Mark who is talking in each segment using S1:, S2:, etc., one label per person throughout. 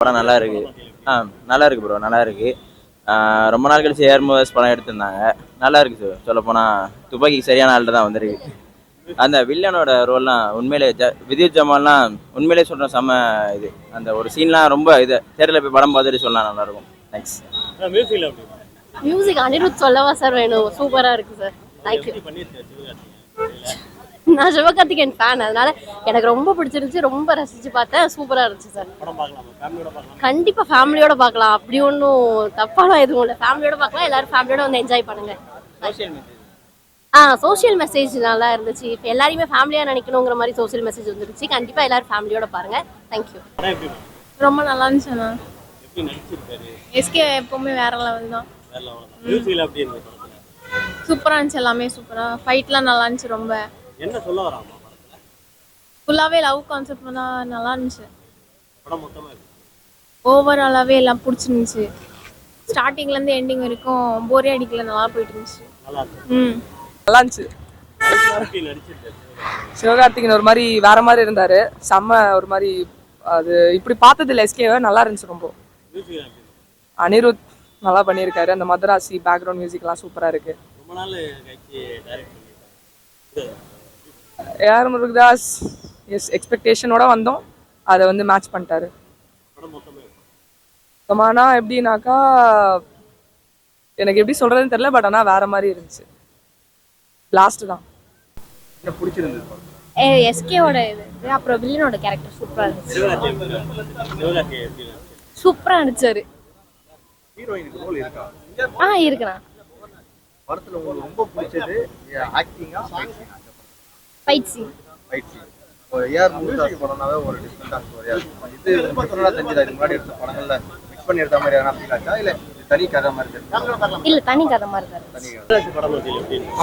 S1: படம் நல்லா இருக்கு. நல்லா இருக்கு ப்ரோ, நல்லா இருக்கு. ரொம்ப நாள் கழிச்சு ஏர் மூவர்ஸ் படம் எடுத்திருந்தாங்க. நல்லா இருக்கு சார். சொல்லப்போனால் துப்பாக்கிக்கு சரியான ஆள்கிட்ட தான் வந்திருக்கு. அந்த வில்லனோட ரோல்லாம் உண்மையிலே வித்யுத் ஜமால்லாம் உண்மையிலே சொல்கிறேன் செம்ம இது. அந்த ஒரு சீன்லாம் ரொம்ப இது தேட்டரில் போய் படம் பார்த்துட்டு சொல்லலாம், நல்லாயிருக்கும். தேங்க்ஸ்.
S2: மியூசிக் அனிருத் சொல்லவா சார் வேணும், சூப்பராக இருக்குது சார். தேங்க்யூ. நான் சிவகார்த்திகேயன் ஃபேன், அதனால எனக்கு ரொம்ப பிடிச்சிருந்துச்சு, ரொம்ப ரசிச்சு பார்த்தேன். சூப்பராக இருந்துச்சு சார். கண்டிப்பாக ஃபேமிலியோட பார்க்கலாம், அப்படி ஒன்றும் தப்பாலாம் எதுவும் இல்லை. ஃபேமிலியோட பார்க்கலாம், எல்லாரும் ஃபேமிலியோட வந்து என்ஜாய் பண்ணுங்க. சோஷியல் மெசேஜ் நல்லா இருந்துச்சு. இப்போ எல்லாரையுமே ஃபேமிலியாக நினைக்கணுங்கிற மாதிரி சோஷியல் மெசேஜ் வந்துருச்சு. கண்டிப்பாக எல்லாரும் ஃபேமிலியோட பாருங்க. தேங்க்யூ.
S3: ரொம்ப நல்லா இருந்துச்சுண்ணா. எஸ்கே எப்பவுமே வேற லெவல் தான். சூப்பராக இருந்துச்சு, எல்லாமே சூப்பராக. ஃபைட்லாம் நல்லா இருந்துச்சு. ரொம்ப
S4: என்ன சொல்ல வராமா படத்துல?
S3: ஃபுல்லாவே லவ் கான்செப்ட் தான், நல்லா இருந்துச்சு. படம் மொத்தமா ஓவராலாவே எல்லாம் பிடிச்சிருந்துச்சு. ஸ்டார்டிங்ல இருந்து எண்டிங் வரைக்கும் போரே அடிக்கல, நல்லா போயிட்டு இருந்துச்சு.
S4: நல்லா இருக்கு.
S5: நல்லா இருந்துச்சு. சிவகார்த்திகேயன் ஒரு மாதிரி வேற மாதிரி இருந்தாரு. செம்ம ஒரு மாதிரி அது இப்படி பார்த்தது இல்லை. எஸ்கேவை நல்லா இருந்துச்சு ரொம்ப. அனிருத் நல்லா பண்ணியிருக்காரு. அந்த மதராசி பேக்ரவுண்ட் மியூசிக்லாம் சூப்பராக இருக்கு.
S4: ரொம்ப நாள் கழிச்சு டைரக்ட் பண்ணிருக்காரு.
S5: ஏஆர் முருகதாஸ் எக்ஸ்பெக்டேஷனோட வந்தோம், அதை வந்து மேட்ச் பண்ணிட்டாரு. மொத்தமானா எப்படின்னாக்கா எனக்கு எப்படி சொல்றதுன்னு தெரியல, பட் ஆனால் வேற மாதிரி இருந்துச்சு. லாஸ்ட் தான்
S2: எஸ்கேவோட இது, அப்புறம் வில்லனோட கேரக்டர் சூப்பராக இருந்துச்சு. சூப்பராக நடிச்சாரு. இருக்குண்ணா.
S6: படத்துல உங்களுக்கு ரொம்ப பிடிச்சது ஆக்டிங்கா
S2: ஃபைட் சீன்?
S6: ஏஆர் முருகதாஸ் படம்னாவே ஒரு டிஃப்ரெண்டான ஸ்டோரியா இருக்கும். இது டிஃப்ரெண்டா தெரிஞ்சதா? இது முன்னாடி எடுத்த படங்கள்ல மிக்ஸ் பண்ணி எடுத்த மாதிரி எதனா ஃபீல் ஆச்சா, இல்ல தனி கதை மாதிரி தெரிஞ்சா?
S2: இல்ல, தனி கதை மாதிரி தான்.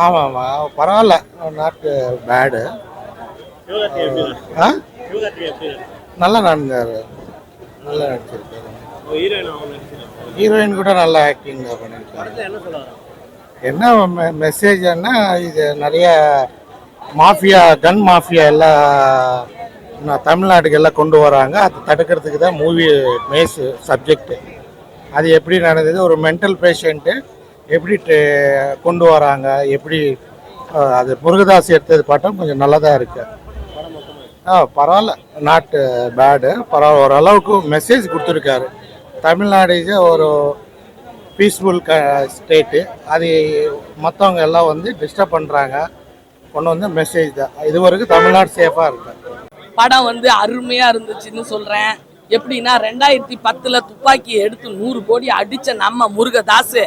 S7: ஆமாம்மா, பரவாயில்ல, நாட் பேடு. நல்லா நடந்தாரு, நல்லா நடிச்சிருக்காரு. ஹீரோயின் கூட நல்லா ஆக்டிங் பண்ணியிருக்காரு. என்ன மெசேஜ்னா, இது நிறைய மாஃபியா, கன் மாஃபியா எல்லாம் தமிழ்நாட்டுக்கு எல்லாம் கொண்டு வராங்க. அதை தடுக்கிறதுக்கு தான் மூவி மேஸ் சப்ஜெக்டு. அது எப்படி நடந்தது, ஒரு மென்டல் பேஷண்ட்டு எப்படி கொண்டு வராங்க, எப்படி அது முருகதாஸ் எடுத்தது பாட்டம் கொஞ்சம் நல்லா தான் இருக்குது. பரவாயில்ல, நாட் பேடு, பரவாயில்ல. ஓரளவுக்கு மெசேஜ் கொடுத்துருக்காரு. தமிழ்நாடு ஒரு பீஸ்ஃபுல் ஸ்டேட்டு, அது மற்றவங்க எல்லாம் வந்து டிஸ்டர்ப் பண்ணுறாங்க. கொண்டு வந்து மெசேஜ் தான். இது வரைக்கும் தமிழ்நாடு சேஃபாக இருக்கு.
S8: படம் வந்து அருமையாக இருந்துச்சுன்னு சொல்கிறேன். எப்படின்னா 2010 துப்பாக்கியை எடுத்து 100 கோடி அடித்த நம்ம முருகதாஸ்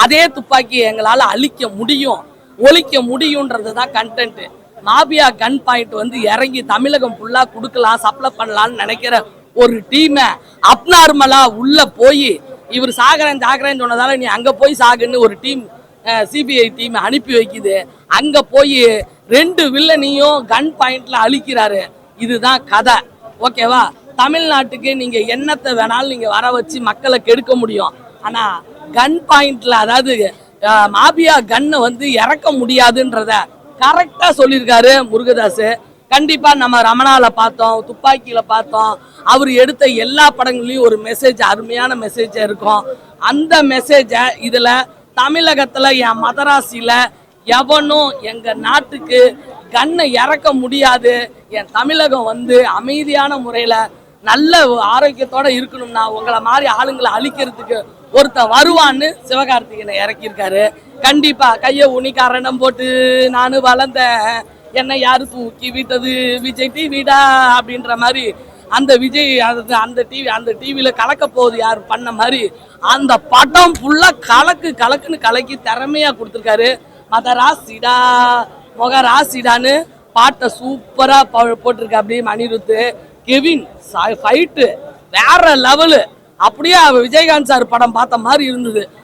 S8: அதே துப்பாக்கியை எங்களால் அழிக்க முடியும், ஒழிக்க முடியுன்றது தான் கண்டென்ட்டு. மாபியா கன் பாயிண்ட் வந்து இறங்கி தமிழகம் ஃபுல்லாக கொடுக்கலாம், சப்ளை பண்ணலான்னு நினைக்கிற ஒரு டீமை அப்நார்மலாக உள்ளே போய் இவர் சாகிறேன்னு சொன்னதால நீ அங்கே போய் சாகுன்னு ஒரு டீம் சிபிஐ டீம் அனுப்பி வைக்குது. அங்கே போய் 2 வில்லனையும் கன் பாயிண்ட்ல அழிக்கிறாரு. இதுதான் கதை, ஓகேவா? தமிழ்நாட்டுக்கு நீங்கள் என்னத்தை வேணாலும் நீங்கள் வர வச்சு மக்களை கெடுக்க முடியும். ஆனால் கன் பாயிண்ட்ல, அதாவது மாபியா கன்னை வந்து இறக்க முடியாதுன்றத கரெக்டாக சொல்லியிருக்காரு முருகதாஸ். கண்டிப்பாக நம்ம ரமணால பார்த்தோம், துப்பாக்கியில் பார்த்தோம். அவர் எடுத்த எல்லா படங்கள்லையும் ஒரு மெசேஜ், அருமையான மெசேஜாக இருக்கும். அந்த மெசேஜை இதில் தமிழகத்தில் என் மதராசியில் எவனும் எங்கள் நாட்டுக்கு கண்ணை இறக்க முடியாது. என் தமிழகம் வந்து அமைதியான முறையில் நல்ல ஆரோக்கியத்தோடு இருக்கணும்னா உங்களை மாதிரி ஆளுங்களை அழிக்கிறதுக்கு ஒருத்தன் வருவான்னு சிவகார்த்திகேயனை இறக்கியிருக்காரு. கண்டிப்பாக கையை உனிக்காரணம் போட்டு நான் வளர்ந்தேன், என்னை யாரு தூக்கி விட்டது, விஜய் டிவிடா அப்படின்ற மாதிரி அந்த விஜய் அந்த டிவியில் கலக்க போகுது யார் பண்ண மாதிரி அந்த படம் ஃபுல்லாக கலக்குன்னு கலக்கி திறமையாக கொடுத்துருக்காரு. மதராசிடா மொகராசிடான்னு பாட்டை சூப்பராக போட்டிருக்க. அப்படியே அனிருத், கெவின் ஃபைட்டு வேற லெவலு. அப்படியே விஜயகாந்த் சார் படம் பார்த்த மாதிரி இருந்தது.